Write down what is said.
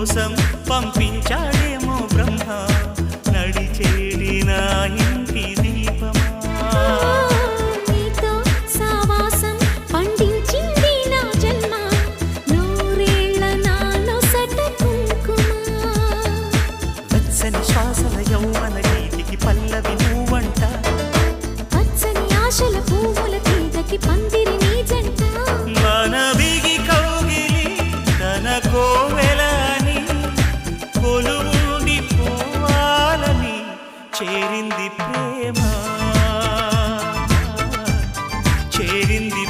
కోసం పంపించాడేమో బ్రహ్మ నడిచేడి నా ఇంటి దీపమా నీతో సావాసం పండించింది నా జన్మ నూరేళ్ల నాలో సట కుంకుమ వెచ్చని శ్వాసల యౌవన గీతికి పల్లవి నువ్వంట పచ్చని ఆశల పువ్వుల తీగకి పందిరి నీ జంట మనవిగి కౌగిలి తన కోవెలని కొలువుండి పోవాలని చేరింది ప్రేమ చేరింది